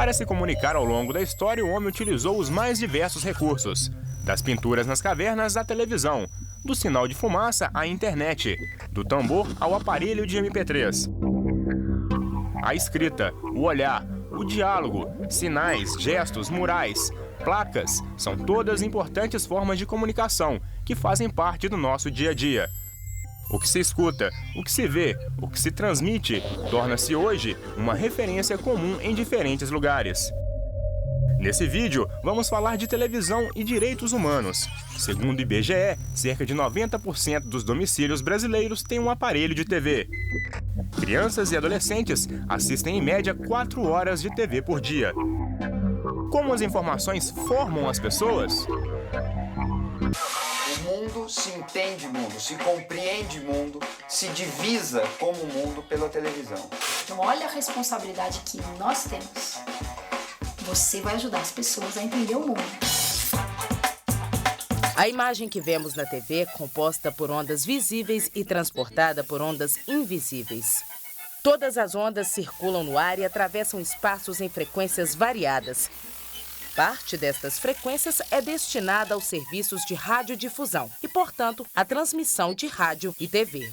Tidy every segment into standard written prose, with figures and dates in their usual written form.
Para se comunicar ao longo da história, o homem utilizou os mais diversos recursos. Das pinturas nas cavernas à televisão, do sinal de fumaça à internet, do tambor ao aparelho de MP3. A escrita, o olhar, o diálogo, sinais, gestos, murais, placas, são todas importantes formas de comunicação que fazem parte do nosso dia a dia. O que se escuta, o que se vê, o que se transmite, torna-se hoje uma referência comum em diferentes lugares. Nesse vídeo, vamos falar de televisão e direitos humanos. Segundo o IBGE, cerca de 90% dos domicílios brasileiros têm um aparelho de TV. Crianças e adolescentes assistem em média 4 horas de TV por dia. Como as informações formam as pessoas? O mundo se entende mundo, se compreende mundo, se divisa como mundo pela televisão. Então olha a responsabilidade que nós temos. Você vai ajudar as pessoas a entender o mundo. A imagem que vemos na TV é composta por ondas visíveis e transportada por ondas invisíveis. Todas as ondas circulam no ar e atravessam espaços em frequências variadas. Parte destas frequências é destinada aos serviços de radiodifusão e, portanto, à transmissão de rádio e TV.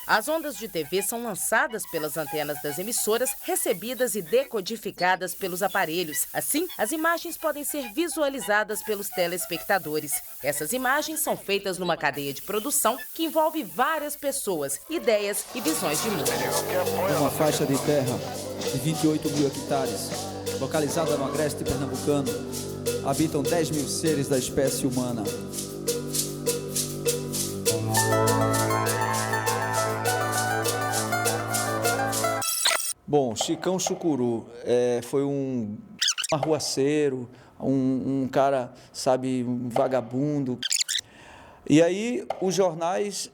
As ondas de TV são lançadas pelas antenas das emissoras, recebidas e decodificadas pelos aparelhos. Assim, as imagens podem ser visualizadas pelos telespectadores. Essas imagens são feitas numa cadeia de produção que envolve várias pessoas, ideias e visões de mundo. É uma faixa de terra de 28 mil hectares, localizada no agreste pernambucano. Habitam 10 mil seres da espécie humana. Bom, Chicão Chucuru foi um arruaceiro, um cara, sabe, um vagabundo. E aí os jornais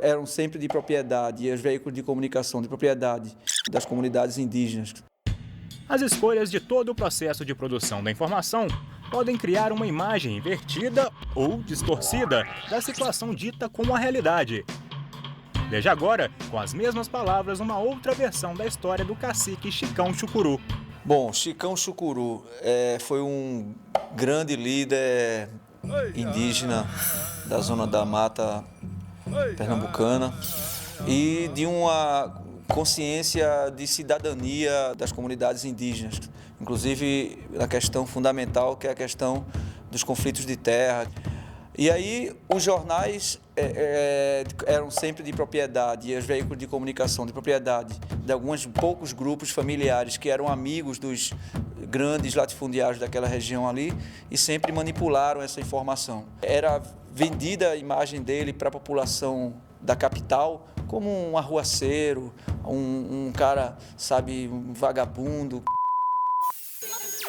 eram sempre de propriedade, e os veículos de comunicação de propriedade das comunidades indígenas. As escolhas de todo o processo de produção da informação podem criar uma imagem invertida ou distorcida da situação dita como a realidade. Veja agora, com as mesmas palavras, uma outra versão da história do cacique Chicão Chucuru. Bom, Chicão Chucuru foi um grande líder indígena da zona da mata pernambucana e de uma consciência de cidadania das comunidades indígenas, inclusive na questão fundamental, que é a questão dos conflitos de terra. E aí os jornais eram sempre de propriedade, e os veículos de comunicação de propriedade de alguns poucos grupos familiares que eram amigos dos grandes latifundiários daquela região ali e sempre manipularam essa informação. Era vendida a imagem dele para a população da capital como um arruaceiro, um cara, sabe, um vagabundo.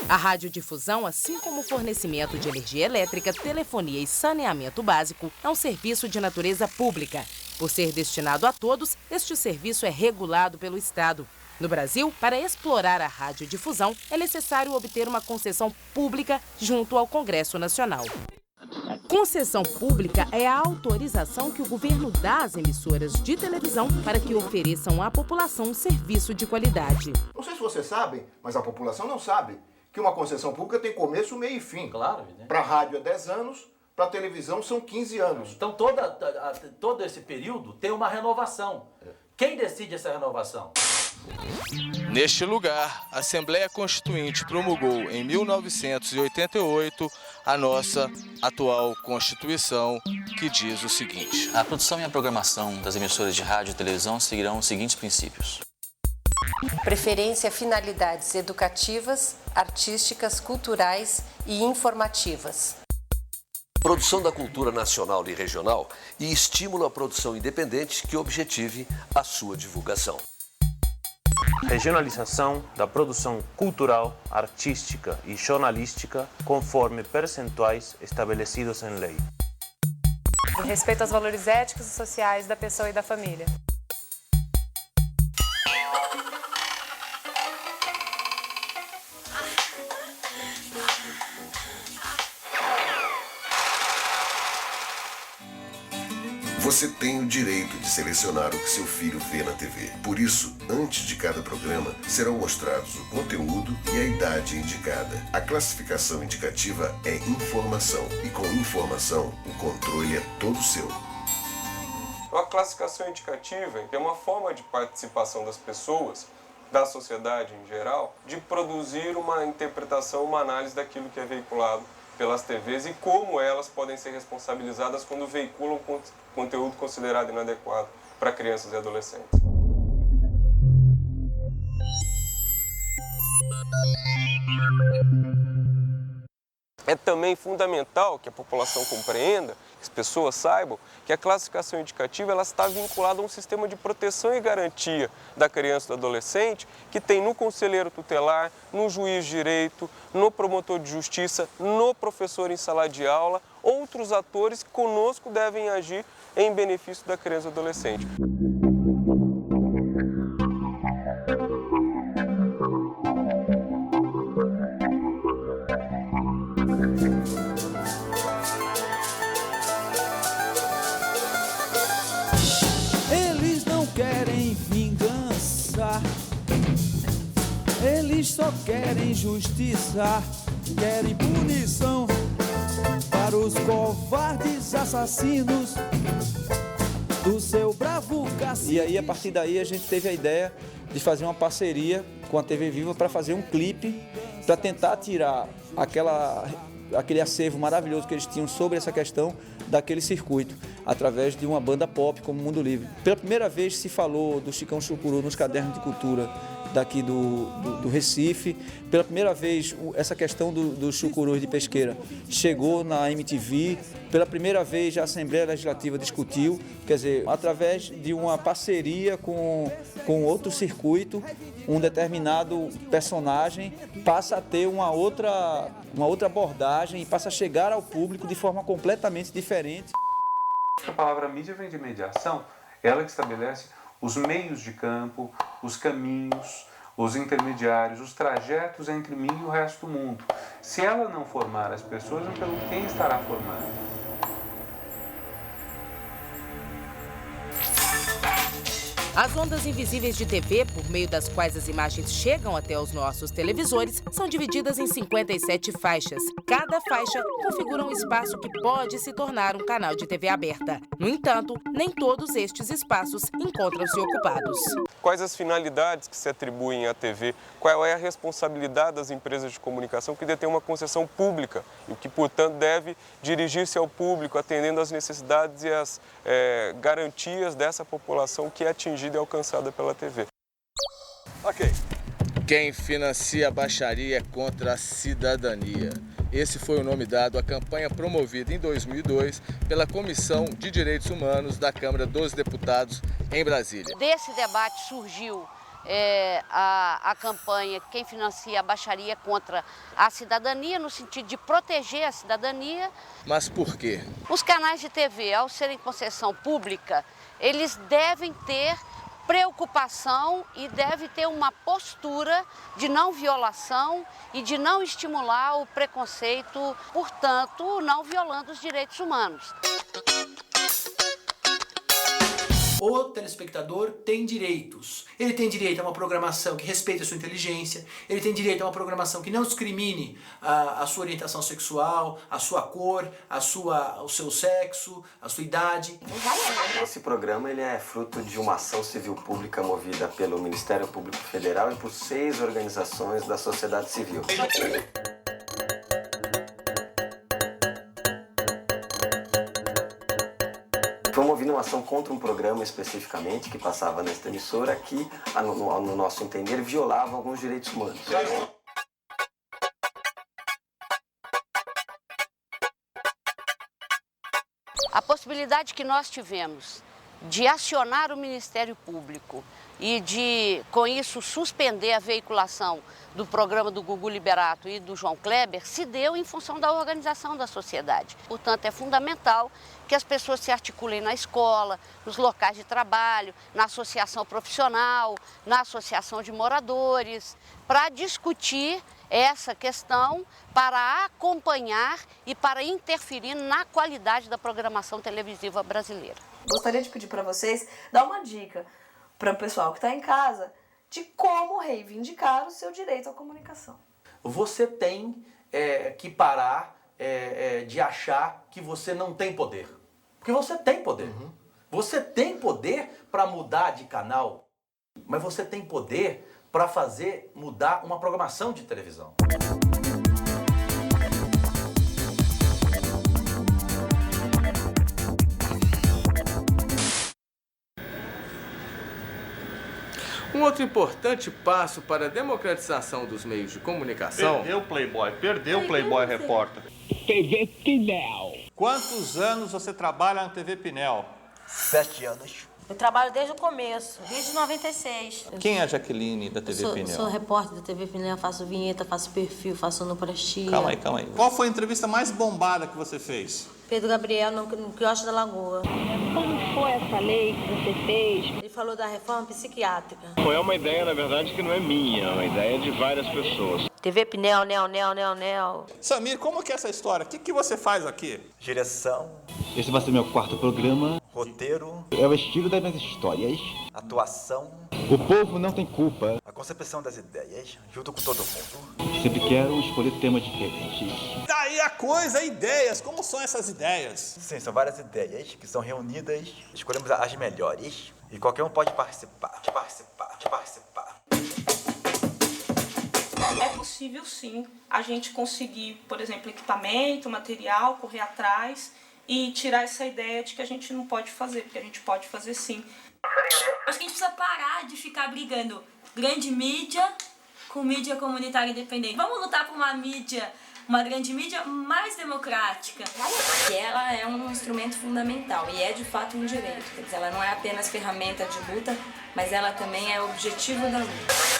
A radiodifusão, assim como o fornecimento de energia elétrica, telefonia e saneamento básico, é um serviço de natureza pública. Por ser destinado a todos, este serviço é regulado pelo Estado. No Brasil, para explorar a radiodifusão, é necessário obter uma concessão pública junto ao Congresso Nacional. Concessão pública é a autorização que o governo dá às emissoras de televisão para que ofereçam à população um serviço de qualidade. Não sei se vocês sabem, mas a população não sabe que uma concessão pública tem começo, meio e fim. Claro, né? Para a rádio é 10 anos, para a televisão são 15 anos. Então todo esse período tem uma renovação. Quem decide essa renovação? Neste lugar, a Assembleia Constituinte promulgou em 1988 a nossa atual Constituição, que diz o seguinte: a produção e a programação das emissoras de rádio e televisão seguirão os seguintes princípios. Preferência a finalidades educativas, artísticas, culturais e informativas. Produção da cultura nacional e regional e estímulo à produção independente que objetive a sua divulgação. Regionalização da produção cultural, artística e jornalística conforme percentuais estabelecidos em lei. E respeito aos valores éticos e sociais da pessoa e da família. Você tem o direito de selecionar o que seu filho vê na TV. Por isso, antes de cada programa, serão mostrados o conteúdo e a idade indicada. A classificação indicativa é informação e com informação, o controle é todo seu. A classificação indicativa é uma forma de participação das pessoas, da sociedade em geral, de produzir uma interpretação, uma análise daquilo que é veiculado pelas TVs e como elas podem ser responsabilizadas quando veiculam conteúdo considerado inadequado para crianças e adolescentes. É também fundamental que a população compreenda, que as pessoas saibam, que a classificação indicativa ela está vinculada a um sistema de proteção e garantia da criança e do adolescente que tem no conselheiro tutelar, no juiz de direito, no promotor de justiça, no professor em sala de aula, outros atores que conosco devem agir em benefício da criança e do adolescente. Eles não querem vingança, eles só querem justiça, querem punição para os covardes assassinos do seu bravo cacique. E aí, a partir daí, a gente teve a ideia de fazer uma parceria com a TV Viva para fazer um clipe para tentar tirar aquele acervo maravilhoso que eles tinham sobre essa questão daquele circuito, através de uma banda pop como Mundo Livre. Pela primeira vez se falou do Chicão Chucuru nos cadernos de cultura daqui do Recife. Pela primeira vez essa questão dos chucurus de pesqueira chegou na MTV. Pela primeira vez a Assembleia Legislativa discutiu, quer dizer, através de uma parceria com outro circuito, um determinado personagem passa a ter uma outra abordagem e passa a chegar ao público de forma completamente diferente. A palavra mídia vem de mediação, ela que estabelece os meios de campo, os caminhos, os intermediários, os trajetos entre mim e o resto do mundo. Se ela não formar as pessoas, então quem estará formando? As ondas invisíveis de TV, por meio das quais as imagens chegam até os nossos televisores, são divididas em 57 faixas. Cada faixa configura um espaço que pode se tornar um canal de TV aberta. No entanto, nem todos estes espaços encontram-se ocupados. Quais as finalidades que se atribuem à TV? Qual é a responsabilidade das empresas de comunicação que detêm uma concessão pública e que, portanto, deve dirigir-se ao público, atendendo às necessidades e às garantias dessa população que é atingida e alcançada pela TV. Ok. Quem financia a baixaria é contra a cidadania. Esse foi o nome dado à campanha promovida em 2002 pela Comissão de Direitos Humanos da Câmara dos Deputados em Brasília. Desse debate surgiu a campanha Quem Financia a Baixaria contra a Cidadania, no sentido de proteger a cidadania. Mas por quê? Os canais de TV, ao serem concessão pública, eles devem ter preocupação e deve ter uma postura de não violação e de não estimular o preconceito, portanto, não violando os direitos humanos. O telespectador tem direitos. Ele tem direito a uma programação que respeite a sua inteligência, ele tem direito a uma programação que não discrimine a sua orientação sexual, a sua cor, o seu sexo, a sua idade. Esse programa ele é fruto de uma ação civil pública movida pelo Ministério Público Federal e por 6 organizações da sociedade civil. Promovendo uma ação contra um programa especificamente que passava nesta emissora que, no nosso entender, violava alguns direitos humanos. A possibilidade que nós tivemos de acionar o Ministério Público e de, com isso, suspender a veiculação do programa do Gugu Liberato e do João Kleber, se deu em função da organização da sociedade. Portanto, é fundamental que as pessoas se articulem na escola, nos locais de trabalho, na associação profissional, na associação de moradores, para discutir essa questão, para acompanhar e para interferir na qualidade da programação televisiva brasileira. Gostaria de pedir para vocês dar uma dica para o pessoal que está em casa de como reivindicar o seu direito à comunicação. Você tem que parar de achar que você não tem poder. Porque você tem poder. Você tem poder para mudar de canal, mas você tem poder para fazer mudar uma programação de televisão. Um outro importante passo para a democratização dos meios de comunicação... Perdeu o Playboy, perdeu o Playboy Repórter. TV Pinel. Quantos anos você trabalha na TV Pinel? 7 anos. Eu trabalho desde o começo, desde 96. Quem é a Jaqueline da TV Pinel? Sou repórter da TV Pinel, faço vinheta, faço perfil, faço sonoplastia. Calma aí. Qual foi a entrevista mais bombada que você fez? Pedro Gabriel, no quiosque da Lagoa. Como foi essa lei que você fez? Ele falou da reforma psiquiátrica. É uma ideia, na verdade, que não é minha, é uma ideia de várias pessoas. TV Pinel, Nel. Samir, como que é essa história? O que você faz aqui? Direção. Esse vai ser meu 4º programa. Roteiro. É o estilo das minhas histórias. Atuação. O povo não tem culpa. A concepção das ideias, junto com todo mundo. Sempre quero escolher temas diferentes. Daí a coisa, ideias. Como são essas ideias? Sim, são várias ideias que são reunidas. Escolhemos as melhores e qualquer um pode participar. É possível, sim, a gente conseguir, por exemplo, equipamento, material, correr atrás e tirar essa ideia de que a gente não pode fazer, porque a gente pode fazer sim. Acho que a gente precisa parar de ficar brigando grande mídia com mídia comunitária independente. Vamos lutar por uma grande mídia mais democrática. E ela é um instrumento fundamental e é de fato um direito. Quer dizer, ela não é apenas ferramenta de luta, mas ela também é o objetivo da luta.